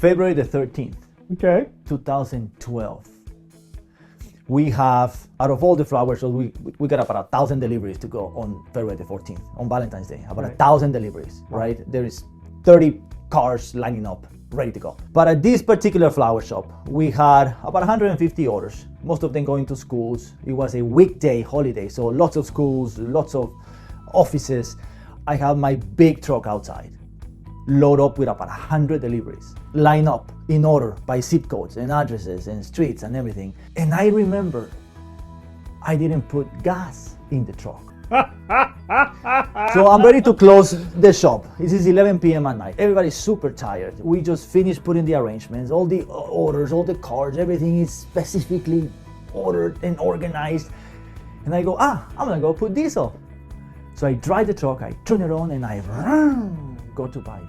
February the 13th, Okay. 2012. We have, out of all the flowers, so we got about 1,000 deliveries to go on February the 14th, on Valentine's Day. About 1,000 deliveries, right? There is 30 cars lining up, ready to go. But at this particular flower shop, we had about 150 orders, most of them going to schools. It was a weekday holiday, so lots of schools, lots of offices. I have my big truck outside, load up with about 100 deliveries, line up in order by zip codes and addresses and streets and everything. And I remember I didn't put gas in the truck. So I'm ready to close the shop. This is 11 p.m. at night. Everybody's super tired. We just finished putting the arrangements, all the orders, all the cards, everything is specifically ordered and organized. And I go, I'm gonna go put diesel. So I drive the truck, I turn it on, and I go to buy it.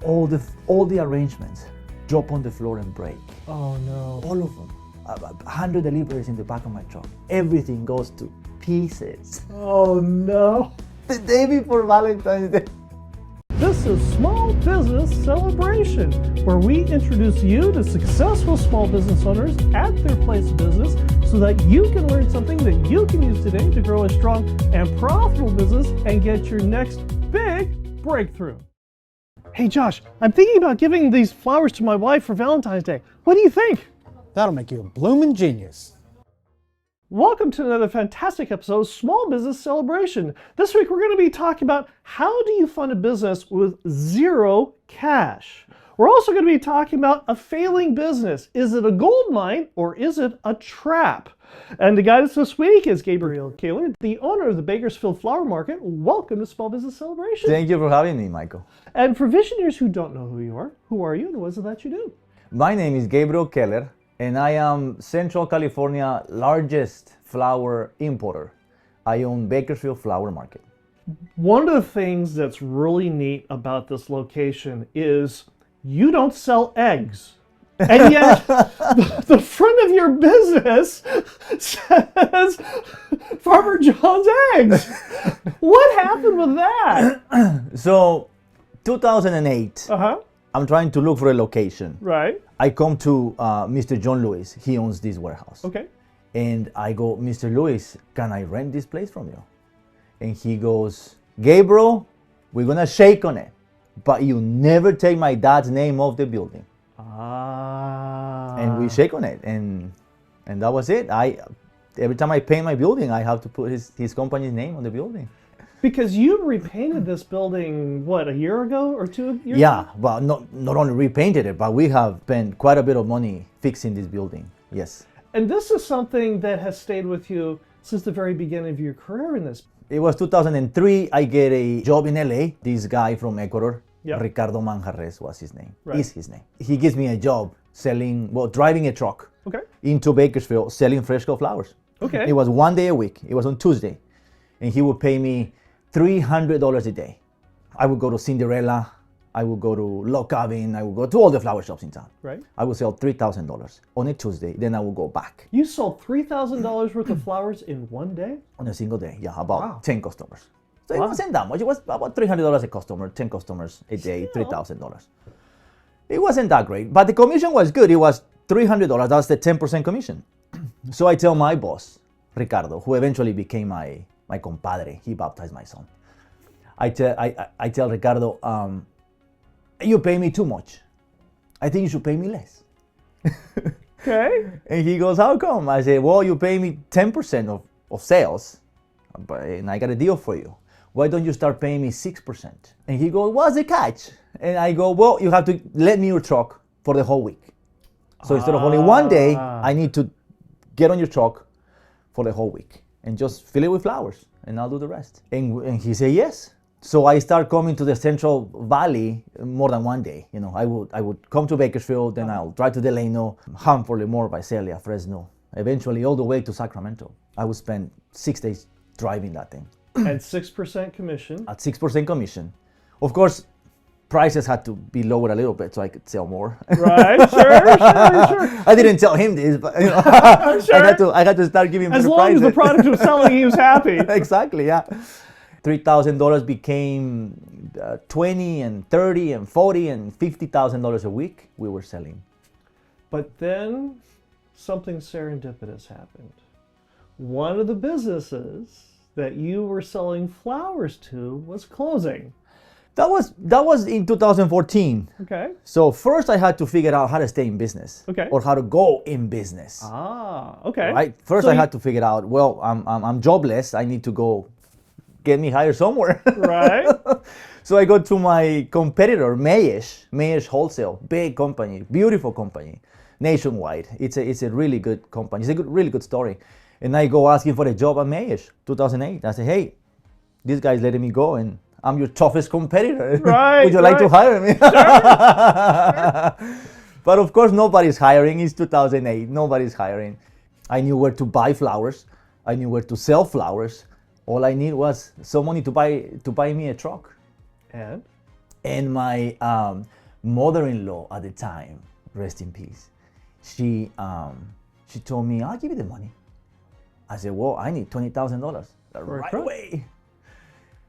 All the arrangements drop on the floor and break. Oh no. All of them. 100 deliveries in the back of my truck. Everything goes to pieces. Oh no. The day before Valentine's Day. This is Small Business Celebration, where we introduce you to successful small business owners at their place of business so that you can learn something that you can use today to grow a strong and profitable business and get your next big breakthrough. Hey Josh, I'm thinking about giving these flowers to my wife for Valentine's Day. What do you think? That'll make you a bloomin' genius. Welcome to another fantastic episode of Small Business Celebration. This week we're going to be talking about how do you fund a business with zero cash. We're also going to be talking about a failing business. Is it a gold mine or is it a trap? And to guide us this week is Gabriel Kaehler, the owner of the Bakersfield Flower Market. Welcome to Small Business Celebration. Thank you for having me, Michael. And for visionaries who don't know who you are you and what is it that you do? My name is Gabriel Kaehler, and I am Central California largest flower importer. I own Bakersfield Flower Market. One of the things that's really neat about this location is you don't sell eggs. And yet, the front of your business says Farmer John's Eggs. What happened with that? So, 2008, I'm trying to look for a location. Right. I come to Mr. John Lewis. He owns this warehouse. Okay. And I go, Mr. Lewis, can I rent this place from you? And he goes, Gabriel, we're going to shake on it, but you never take my dad's name off the building. And we shake on it, and that was it. Every time I paint my building, I have to put his company's name on the building. Because you repainted this building, what, a year ago or 2 years ago? Yeah, well, not only repainted it, but we have spent quite a bit of money fixing this building, yes. And this is something that has stayed with you since the very beginning of your career in this. It was 2003, I get a job in LA. This guy from Ecuador, Ricardo Manjarres was his name, is his name. He gives me a job driving a truck into Bakersfield, selling fresh cut flowers. Okay. It was 1 day a week. It was on Tuesday. And he would pay me $300 a day. I would go to Cinderella, I would go to Log Cabin, I would go to all the flower shops in town. Right. I would sell $3,000 on a Tuesday, then I would go back. You sold $3,000 worth of flowers in one day? On a single day, about 10 customers. So it wasn't that much. It was about $300 a customer, 10 customers a day, $3,000. It wasn't that great, but the commission was good. It was $300, that's the 10% commission. So I tell my boss, Ricardo, who eventually became my compadre, he baptized my son. I tell Ricardo, you pay me too much. I think you should pay me less. Okay. And he goes, how come? I say, well, you pay me 10% of sales, and I got a deal for you. Why don't you start paying me 6%? And he goes, what's the catch? And I go, well, you have to let me your truck for the whole week. So instead of only 1 day, I need to get on your truck for the whole week and just fill it with flowers, and I'll do the rest. And he said yes. So I start coming to the Central Valley more than 1 day. You know, I would come to Bakersfield, then I'll drive to Delano, Hanford, Lemoore, Visalia, Fresno, eventually all the way to Sacramento. I would spend 6 days driving that thing. And 6% commission. At 6% commission. Of course, prices had to be lowered a little bit so I could sell more. Right, sure. I didn't tell him this, but you know, sure. I had to start giving as better long prices. as the product was selling, he was happy. Exactly, yeah. $3,000 became 20 and 30 and 40 and $50,000 a week we were selling. But then something serendipitous happened. One of the businesses that you were selling flowers to was closing. That was in 2014. Okay. So first I had to figure out how to stay in business. Okay. Or how to go in business. Ah, okay. Right? First So I had to figure out, well, I'm jobless. I need to go get me hired somewhere. Right. So I go to my competitor, Mayesh Wholesale, big company, beautiful company, nationwide. It's a really good company. It's a really good story. And I go asking for a job at Mayesh, 2008. I say, hey, this guy's letting me go and I'm your toughest competitor. Right. Would you like to hire me? Sure. But of course, nobody's hiring. It's 2008. Nobody's hiring. I knew where to buy flowers. I knew where to sell flowers. All I need was some money to buy me a truck. And my mother-in-law at the time, rest in peace, she told me, I'll give you the money. I said, well, I need $20,000 right away.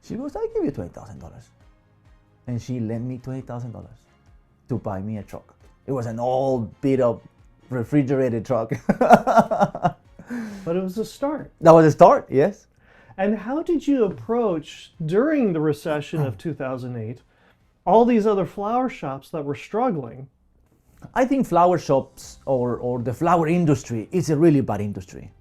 She goes, I'll give you $20,000. And she lent me $20,000 to buy me a truck. It was an old beat up refrigerated truck. but it was a start. That was a start, yes. And how did you approach, during the recession of 2008, all these other flower shops that were struggling? I think flower shops or the flower industry is a really bad industry.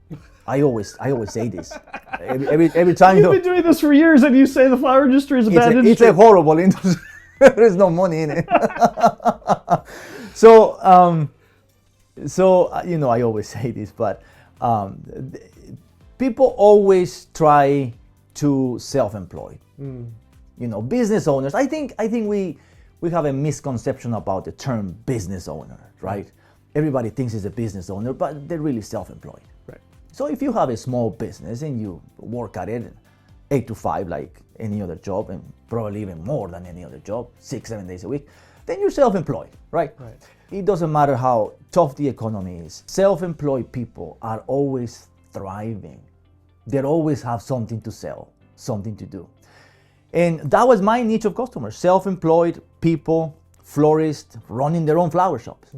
I always say this. Every time You've been doing this for years and you say the flower industry is a bad industry. It's a horrible industry. There is no money in it. So I always say this, but people always try to self-employ. Business owners. I think we have a misconception about the term business owner, right? Everybody thinks it's a business owner, but they're really self-employed. Right. So if you have a small business and you work at it 8 to 5 like any other job, and probably even more than any other job, 6-7 days a week, then you're self-employed, right? It doesn't matter how tough the economy is. Self-employed people are always thriving. They always have something to sell, something to do. And that was my niche of customers, self-employed people, florists, running their own flower shops.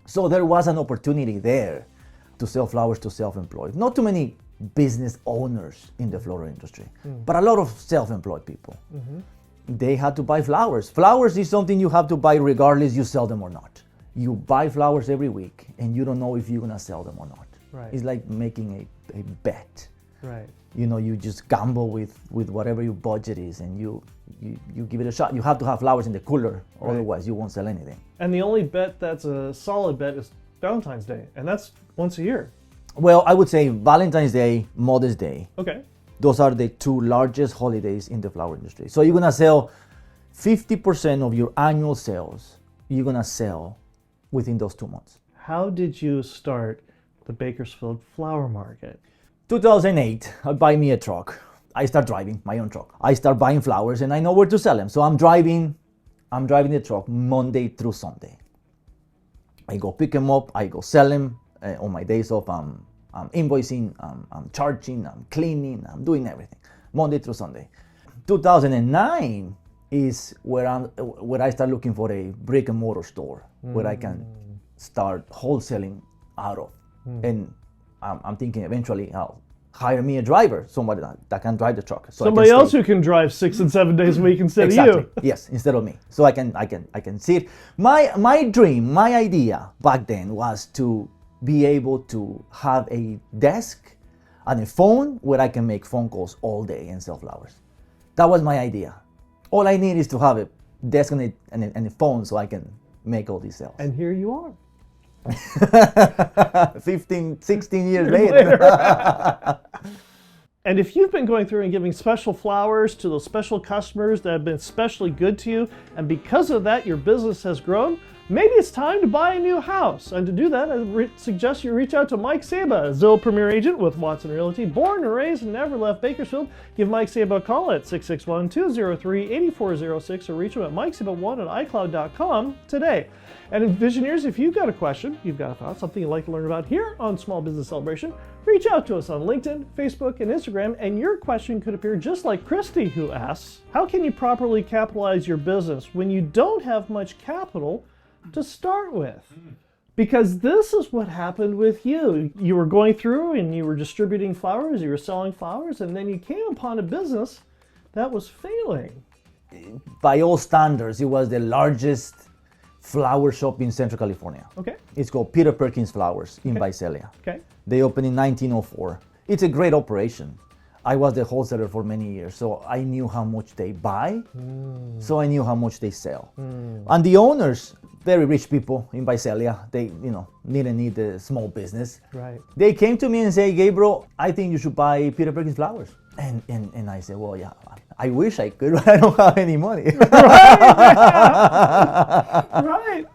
So there was an opportunity there to sell flowers to self-employed. Not too many business owners in the floral industry, but a lot of self-employed people. They had to buy flowers. Flowers is something you have to buy regardless you sell them or not. You buy flowers every week and you don't know if you're gonna sell them or not. Right. It's like making a bet. Right. You just gamble with whatever your budget is and you give it a shot. You have to have flowers in the cooler, otherwise you won't sell anything. And the only bet that's a solid bet is Valentine's Day, and that's once a year. Well, I would say Valentine's Day, Mother's Day. Okay. Those are the two largest holidays in the flower industry. So you're gonna sell 50% of your annual sales, you're gonna sell within those 2 months. How did you start the Bakersfield Flower Market? 2008, I buy me a truck. I start driving my own truck. I start buying flowers and I know where to sell them. So I'm driving the truck Monday through Sunday. I go pick them up, I go sell them. On my days off, I'm invoicing, I'm charging, I'm cleaning, I'm doing everything, Monday through Sunday. 2009 is where I start looking for a brick and mortar store where I can start wholesaling out of. And I'm thinking eventually I'll hire me a driver, somebody that can drive the truck. So somebody else who can drive 6 and 7 days a week instead of you. Yes, instead of me. So I can see it. My dream, my idea back then was to be able to have a desk and a phone where I can make phone calls all day and sell flowers. That was my idea. All I need is to have a desk and a phone so I can make all these sales. And here you are. 15, 16 years later. And if you've been going through and giving special flowers to those special customers that have been especially good to you, and because of that your business has grown, Maybe it's time to buy a new house. And to do that, I suggest you reach out to Mike Saba, a Zillow Premier Agent with Watson Realty, born and raised and never left Bakersfield. Give Mike Saba a call at 661-203-8406 or reach him at mikesaba1@icloud.com today. And Visioneers, if you've got a question, you've got a thought, something you'd like to learn about here on Small Business Celebration, reach out to us on LinkedIn, Facebook, and Instagram, and your question could appear just like Christy, who asks, how can you properly capitalize your business when you don't have much capital to start with? Because this is what happened with you. You were going through and you were distributing flowers, you were selling flowers, and then you came upon a business that was failing. By all standards, it was the largest flower shop in Central California. Okay. It's called Peter Perkins Flowers in Visalia. Okay. They opened in 1904. It's a great operation. I was the wholesaler for many years, so I knew how much they buy, so I knew how much they sell. And the owners, very rich people in Visalia, they didn't need a small business. Right. They came to me and say, Gabriel, I think you should buy Peter Perkins Flowers. And I said, well, yeah, I wish I could, but I don't have any money. Right.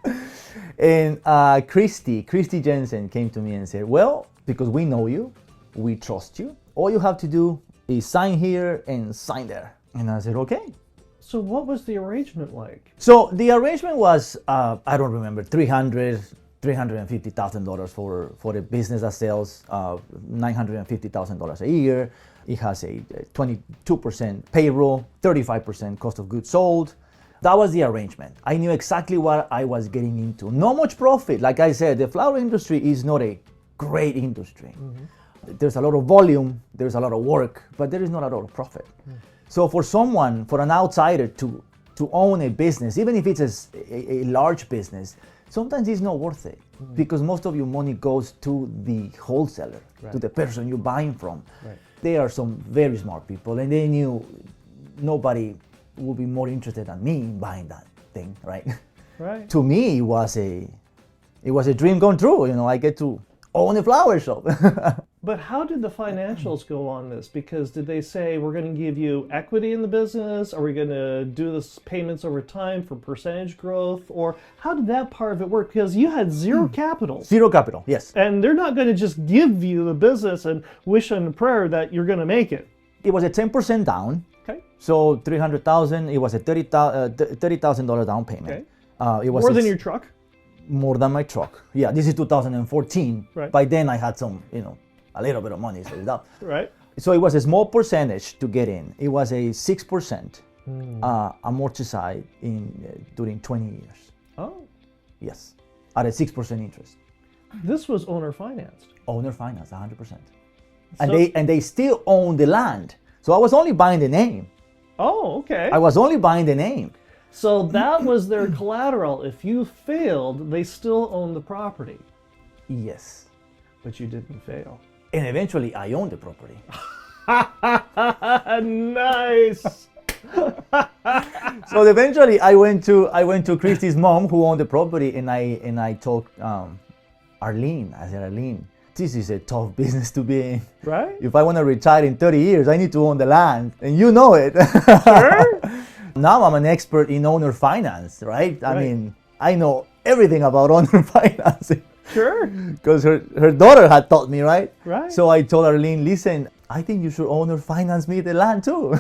And Christy Jensen came to me and said, well, because we know you, we trust you, all you have to do is sign here and sign there. And I said, okay. So what was the arrangement like? So the arrangement was, I don't remember, $350,000 for a business that sells $950,000 a year. It has a 22% payroll, 35% cost of goods sold. That was the arrangement. I knew exactly what I was getting into. Not much profit. Like I said, the flower industry is not a great industry. There's a lot of volume, there's a lot of work, but there is not a lot of profit. So for an outsider to own a business, even if it's a large business, sometimes it's not worth it because most of your money goes to the wholesaler, to the person you're buying from. Right. They are some very smart people, and they knew nobody would be more interested than me in buying that thing, right? Right. To me, it was a dream come true. I get to own a flower shop. But how did the financials go on this? Because did they say, we're going to give you equity in the business? Are we going to do this payments over time for percentage growth? Or how did that part of it work? Because you had zero capital. Zero capital, yes. And they're not going to just give you the business and wish on a prayer that you're going to make it. It was a 10% down. Okay. So $300,000, it was a $30,000 down payment. Okay. It was More than your truck? More than my truck. Yeah, this is 2014. Right. By then I had some, a little bit of money saved up. Right. So it was a small percentage to get in. It was a 6% amortized during 20 years. Oh. Yes, at a 6% interest. This was owner financed. Owner finance, 100%. And they still own the land. So I was only buying the name. Oh, okay. I was only buying the name. So that was their collateral. If you failed, they still own the property. Yes. But you didn't fail. And eventually I owned the property. Nice. So eventually I went to Christy's mom who owned the property, and I told Arlene, I said, Arlene, this is a tough business to be in. Right. If I want to retire in 30 years, I need to own the land, and you know it. Sure. Now I'm an expert in owner finance, right? I mean, I know everything about owner financing. Sure. Because her daughter had taught me, right? Right. So I told Arlene, listen, I think you should owner finance me the land too.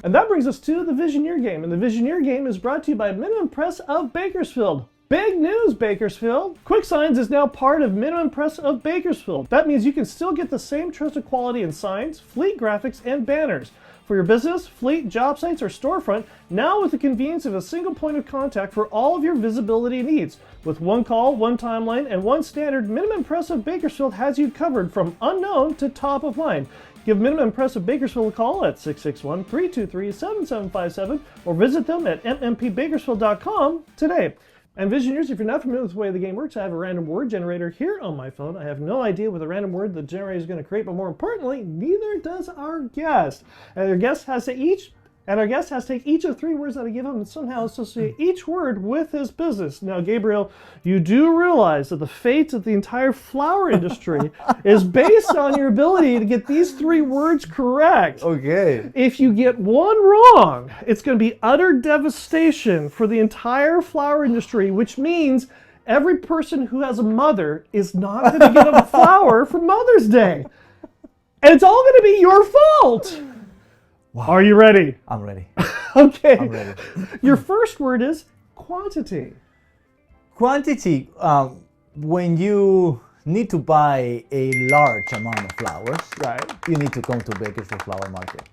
And that brings us to the Visioneer Game. And the Visioneer Game is brought to you by Minimum Press of Bakersfield. Big news, Bakersfield! Quick Signs is now part of Minimum Press of Bakersfield. That means you can still get the same trusted quality in signs, fleet graphics, and banners. For your business, fleet, job sites, or storefront, now with the convenience of a single point of contact for all of your visibility needs. With one call, one timeline, and one standard, Minimum Press of Bakersfield has you covered from unknown to top of mind. Give Minimum Press of Bakersfield a call at 661-323-7757 or visit them at mmpbakersfield.com today. And Visioneers, if you're not familiar with the way the game works, I have a random word generator here on my phone. I have no idea what the random word the generator is going to create, but more importantly, neither does our guest. And our guest has to each And our guest has to take each of 3 words that I give him and somehow associate each word with his business. Now, Gabriel, you do realize that the fate of the entire flower industry is based on your ability to get these 3 words correct. Okay. If you get one wrong, it's going to be utter devastation for the entire flower industry, which means every person who has a mother is not going to get a flower for Mother's Day. And it's all going to be your fault. Wow. Are you ready? I'm ready. Okay. I'm ready. Your first word is quantity. Quantity, when you need to buy a large amount of flowers, Right. you need to come to Bakersfield Flower Market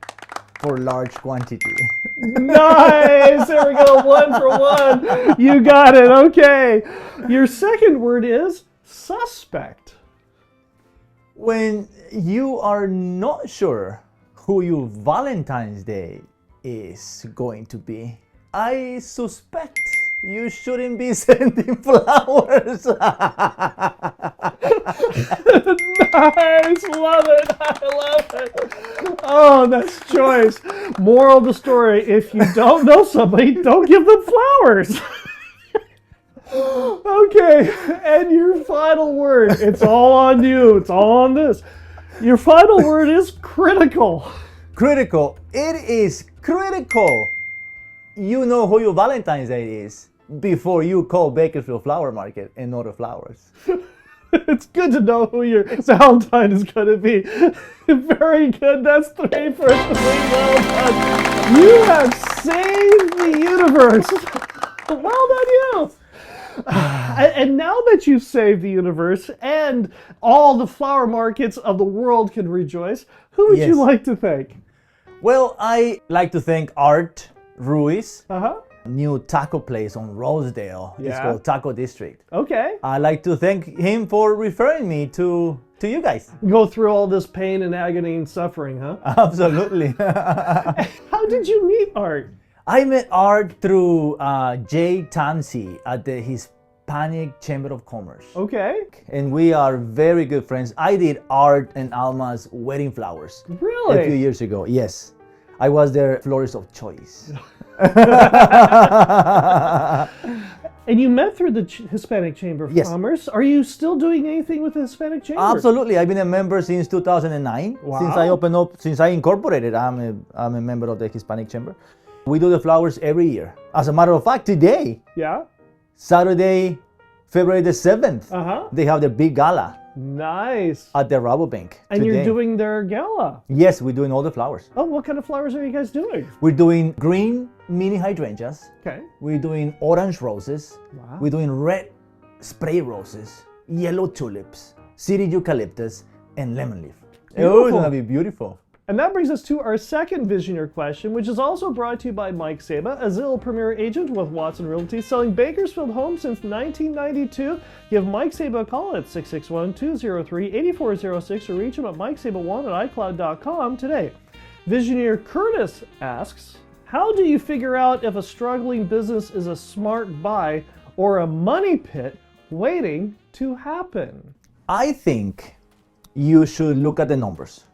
for large quantity. Nice. There we go. 1 for 1. You got it. Okay. Your second word is suspect. When you are not sure who your Valentine's Day is going to be, I suspect you shouldn't be sending flowers. Nice. Love it. I love it. Oh, that's choice. Moral of the story, if you don't know somebody, don't give them flowers. Okay, and your final word, it's all on you, it's all on this. Your final word is critical. Critical. It is critical. You know who your Valentine's Day is before you call Bakersfield Flower Market and order flowers. It's good to know who your Valentine is going to be. Very good. That's 3 for 3. Well done. You have saved the universe. Well done, you. And now that you've saved the universe and all the flower markets of the world can rejoice, who would you like to thank? Well, I like to thank Art Ruiz, Uh-huh. new taco place on Rosedale. It's Yeah. called Taco District. Okay. I like to thank him for referring me to you guys. Go through all this pain and agony and suffering, huh? Absolutely. How did you meet Art? I met Art through Jay Tansey at the Hispanic Chamber of Commerce. Okay. And we are very good friends. I did Art and Alma's wedding flowers Really? a few years ago. Yes. I was their florist of choice. And you met through the Hispanic Chamber of Yes. Commerce. Are you still doing anything with the Hispanic Chamber? Absolutely. I've been a member since 2009. Wow. Since I incorporated, I'm a member of the Hispanic Chamber. We do the flowers every year. As a matter of fact, today, Yeah? Saturday, February the 7th, Uh-huh. they have their big gala Nice. at the Rabobank. And you're today. doing their gala. Yes, we're doing all the flowers. Oh, what kind of flowers are you guys doing? We're doing green mini hydrangeas. Okay. We're doing orange roses. Wow. We're doing red spray roses, yellow tulips, city eucalyptus, and lemon leaf. Oh, Beautiful. it's gonna be beautiful. And that brings us to our second Visioneer question, which is also brought to you by Mike Saba, a Zillow Premier agent with Watson Realty, selling Bakersfield homes since 1992. Give Mike Saba a call at 661-203-8406 or reach him at mikesaba1@icloud.com today. Visioneer Curtis asks, how do you figure out if a struggling business is a smart buy or a money pit waiting to happen? I think you should look at the numbers.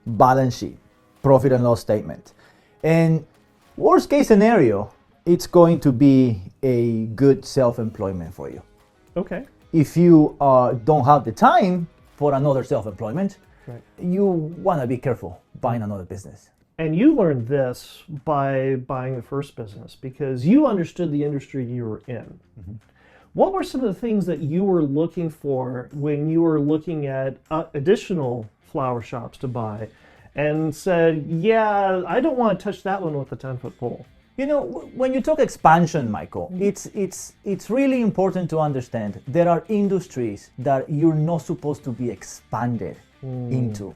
Balance sheet, profit and loss statement. And worst case scenario, it's going to be a good self-employment for you. Okay. If you don't have the time for another self-employment, Right. you want to be careful buying another business. And you learned this by buying the first business because you understood the industry you were in. Mm-hmm. What were some of the things that you were looking for when you were looking at additional flower shops to buy and said, yeah, I don't want to touch that one with a 10-foot pole? You know, when you talk expansion, Michael, it's really important to understand there are industries that you're not supposed to be expanded into.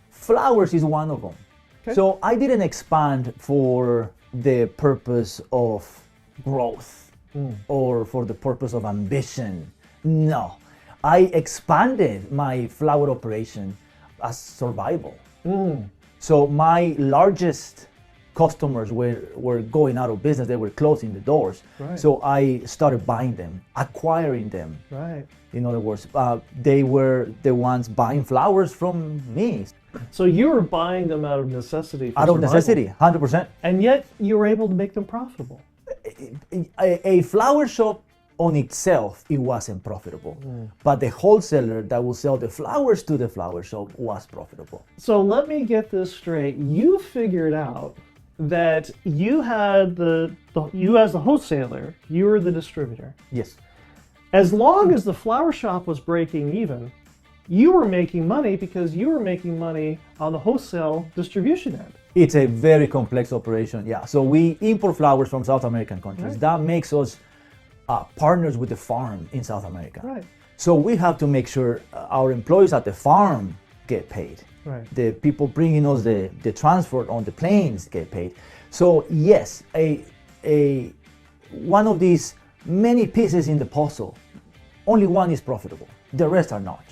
Flowers is one of them. Okay. So I didn't expand for the purpose of growth or for the purpose of ambition. No, I expanded my flower operation as survival. So my largest customers were going out of business. They were closing the doors. Right. So I started buying them, acquiring them. Right. In other words, they were the ones buying flowers from me. So you were buying them out of necessity. For Out of survival. necessity, 100%. And yet you were able to make them profitable. A flower shop on itself, it wasn't profitable. But the wholesaler that will sell the flowers to the flower shop was profitable. So let me get this straight. You figured out that you had you as the wholesaler, you were the distributor. Yes. As long as the flower shop was breaking even, you were making money because you were making money on the wholesale distribution end. It's a very complex operation, yeah. So we import flowers from South American countries. Right. That makes us partners with the farm in South America. Right. So we have to make sure our employees at the farm get paid. Right. The people bringing us the transport on the planes get paid. So yes, one of these many pieces in the puzzle, only one is profitable. The rest are not.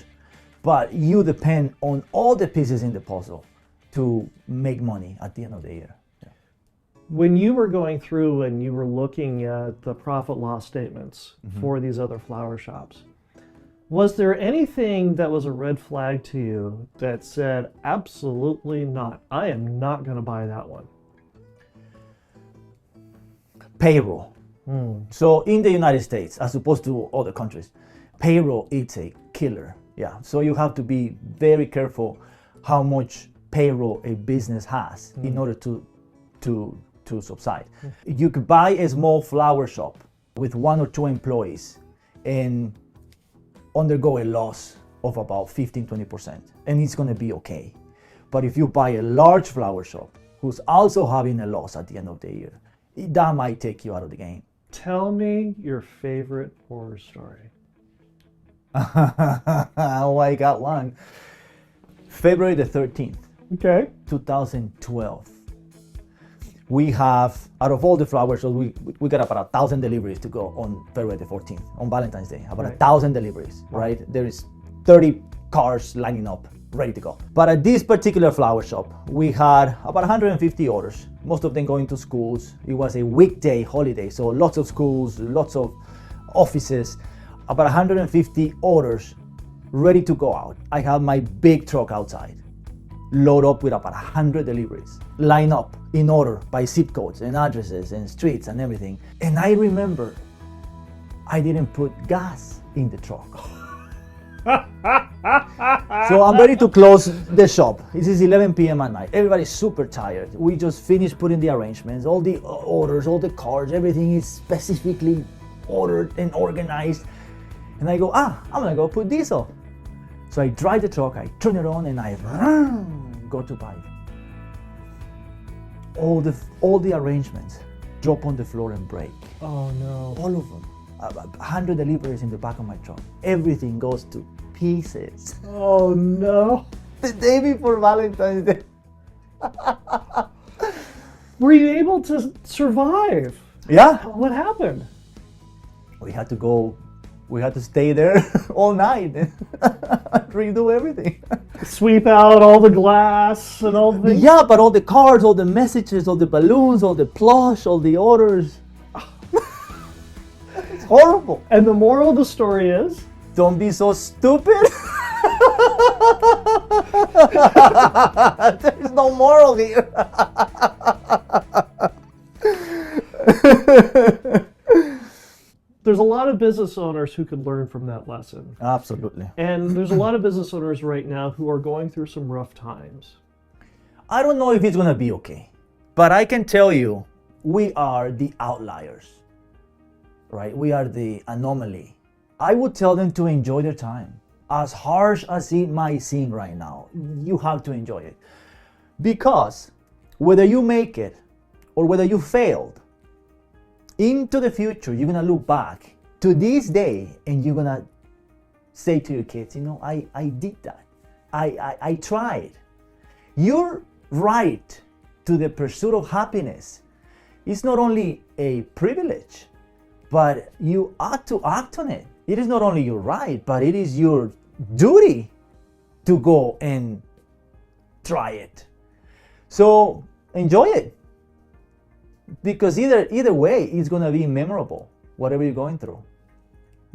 But you depend on all the pieces in the puzzle to make money at the end of the year. Yeah. When you were going through and you were looking at the profit loss statements for these other flower shops, was there anything that was a red flag to you that said, absolutely not, I am not going to buy that one? Payroll. So in the United States, as opposed to other countries, payroll is a killer. Yeah. So you have to be very careful how much payroll a business has in order to subside. You could buy a small flower shop with 1 or 2 employees and undergo a loss of about 15-20%, and it's going to be okay. But if you buy a large flower shop who's also having a loss at the end of the year, that might take you out of the game. Tell me your favorite horror story. Oh, I got one. February the 13th, Okay. 2012. We have, out of all the flowers, so we got about 1,000 deliveries to go on February the 14th, on Valentine's Day. About Right. 1,000 deliveries, right? There is 30 cars lining up, ready to go. But at this particular flower shop, we had about 150 orders, most of them going to schools. It was a weekday holiday, so lots of schools, lots of offices, about 150 orders ready to go out. I have my big truck outside, load up with about 100 deliveries, line up in order by zip codes and addresses and streets and everything. And I remember I didn't put gas in the truck. So I'm ready to close the shop. This is 11 p.m. at night. Everybody's super tired. We just finished putting the arrangements, all the orders, all the cards, everything is specifically ordered and organized. And I go, I'm gonna go put diesel. So I drive the truck, I turn it on, and I go to buy it. All the arrangements drop on the floor and break. Oh no. All of them. 100 deliveries in the back of my truck. Everything goes to pieces. Oh no. The day before Valentine's Day. Were you able to survive? Yeah. What happened? We had to stay there all night and redo everything. Sweep out all the glass and all the things? Yeah, but all the cards, all the messages, all the balloons, all the plush, all the orders. It's horrible. And the moral of the story is? Don't be so stupid. There's no moral here. There's a lot of business owners who could learn from that lesson. Absolutely. And there's a lot of business owners right now who are going through some rough times. I don't know if it's gonna be okay, but I can tell you, we are the outliers, right? We are the anomaly. I would tell them to enjoy their time. As harsh as it might seem right now, you have to enjoy it. Because whether you make it or whether you failed, into the future, you're gonna look back to this day and you're gonna say to your kids, you know, I did that. I tried. Your right to the pursuit of happiness is not only a privilege, but you ought to act on it. It is not only your right, but it is your duty to go and try it. So enjoy it. Because either way, it's gonna be memorable, whatever you're going through.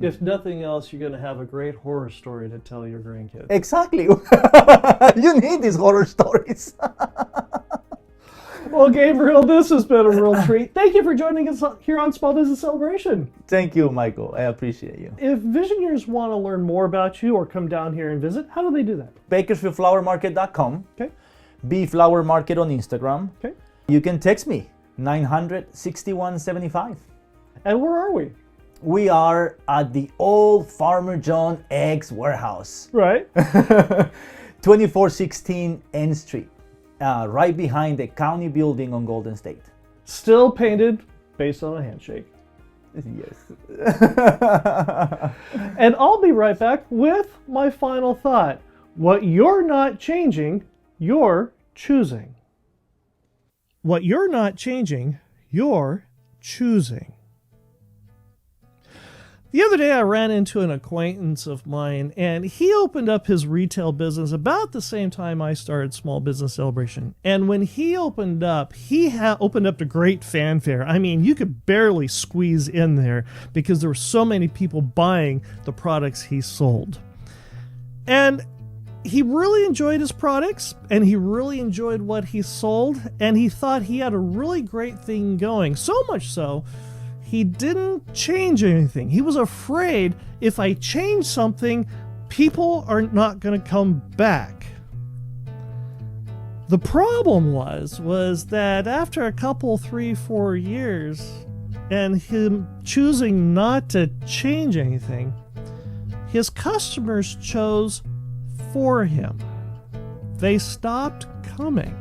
If nothing else, you're going to have a great horror story to tell your grandkids. Exactly. You need these horror stories. Well, Gabriel, this has been a real treat. Thank you for joining us here on Small Business Celebration. Thank you, Michael. I appreciate you. If Visioneers want to learn more about you or come down here and visit, how do they do that? Bakersfieldflowermarket.com. Okay. Flower Market on Instagram. Okay. You can text me, 900-6175. And where are we? We are at the old Farmer John Eggs warehouse. Right. 2416 N Street, right behind the county building on Golden State. Still painted based on a handshake. Yes. And I'll be right back with my final thought. What you're not changing, you're choosing. What you're not changing, you're choosing. The other day I ran into an acquaintance of mine, and he opened up his retail business about the same time I started Small Business Celebration. And when he opened up, he opened up to great fanfare. I mean, you could barely squeeze in there because there were so many people buying the products he sold. And he really enjoyed his products, and he really enjoyed what he sold, and he thought he had a really great thing going. So much so, he didn't change anything. He was afraid if I change something, people are not going to come back. The problem was that after a couple, 3-4 years, and him choosing not to change anything, his customers chose for him. They stopped coming.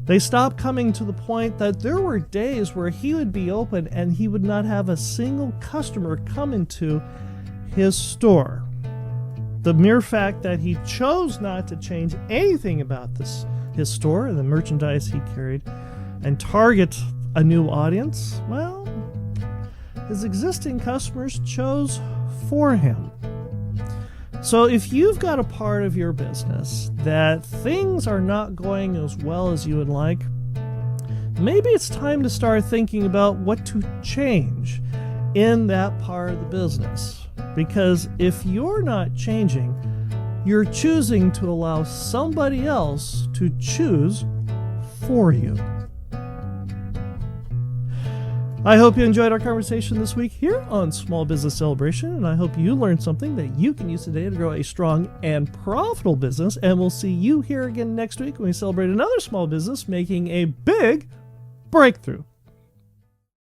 They stopped coming to the point that there were days where he would be open and he would not have a single customer come into his store. The mere fact that he chose not to change anything about his store and the merchandise he carried and target a new audience, well, his existing customers chose for him. So if you've got a part of your business that things are not going as well as you would like, maybe it's time to start thinking about what to change in that part of the business. Because if you're not changing, you're choosing to allow somebody else to choose for you. I hope you enjoyed our conversation this week here on Small Business Celebration, and I hope you learned something that you can use today to grow a strong and profitable business. And we'll see you here again next week when we celebrate another small business making a big breakthrough.